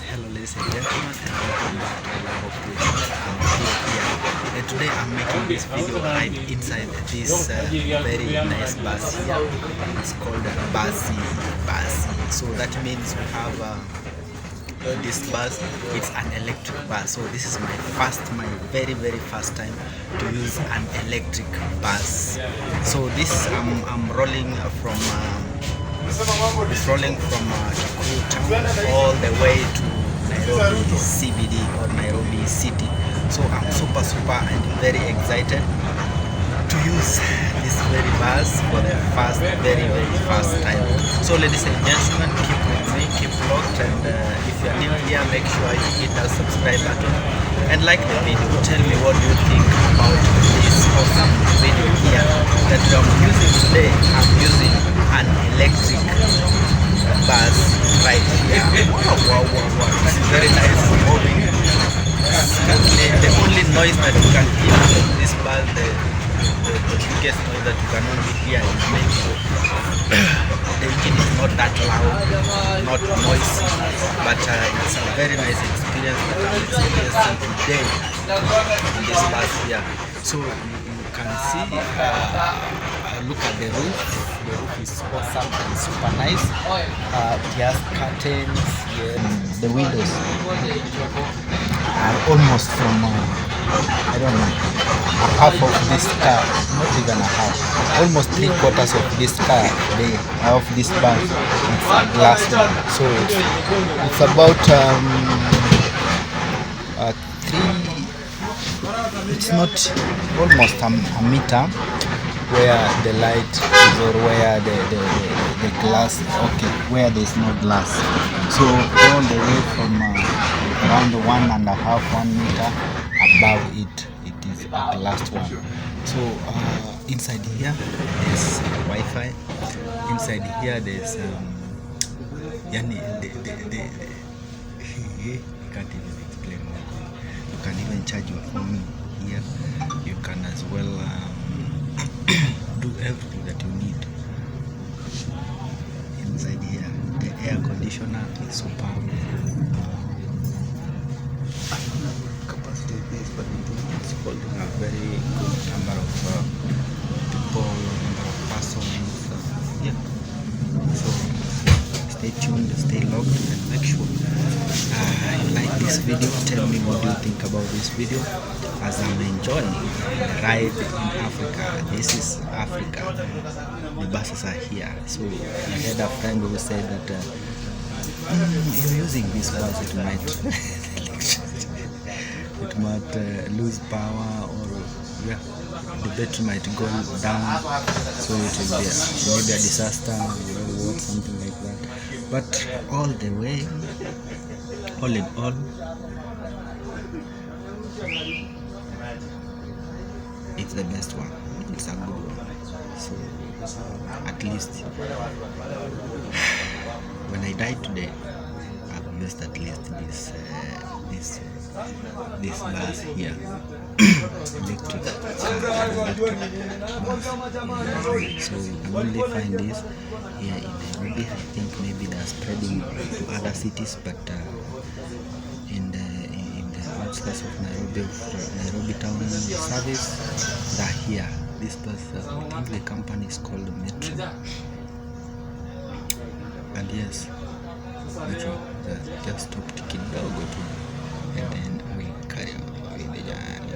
Hello ladies and gentlemen, and welcome back to my Love of channel. I'm Theo here, and today I'm making this video right inside this very nice bus here. It's called Basi. So that means we have this bus. It's an electric bus. So this is my very first time to use an electric bus. So this I'm rolling from. It's rolling from Kikuyu town all the way to Nairobi CBD or Nairobi city. So I'm super and very excited to use this very bus for the very first time. So ladies and gentlemen, keep with me, keep locked, and if you're new here, make sure you hit that subscribe button and like the video. Tell me what you think about this awesome video here that I'm using today. I'm using an electric bus right here. Wow. This is very nice moving. The only noise that you can hear from this bus, the biggest noise that you can only hear is maybe the engine is not that loud, not noisy, but it's a very nice experience that I'm experiencing today in this bus here. So you can see, look at the roof. The roof is awesome and super nice. It has curtains. The windows are almost from I don't know, a half of this car, not even a half, almost 3/4 of this car, of this bus, it's a glass one. So it's about it's not almost a meter where the light is, or where the glass, okay, where there's no glass. So all the way from around 1.5 meter above it is a glass one. So inside here there's Wi-Fi. Inside here there's you can't even explain what. You can even charge your phone here. You can as well do everything that you need inside here. The air conditioner is superb. Capacity is this, but it's holding a very good number of people, number of persons. Yeah. So stay tuned, stay locked, and make sure you like this video. Tell me what you think about this video, as I'm enjoying the ride in Africa. This is Africa. The buses are here. So I had a friend who said that you're using this bus, it might lose power, or the battery might go down, so it will be maybe a disaster or something like that. But all the way, all in all, it's the best one. It's a good one. So at least when I die today, I've used at least this bus here. electric bus. So you only find this here in Nairobi. I think maybe they're spreading to other cities, but in the outskirts of Nairobi town service, they're here. This bus, I think the company is called Metro. And yes, just stop kidogo tu, and then we carry on with the journey.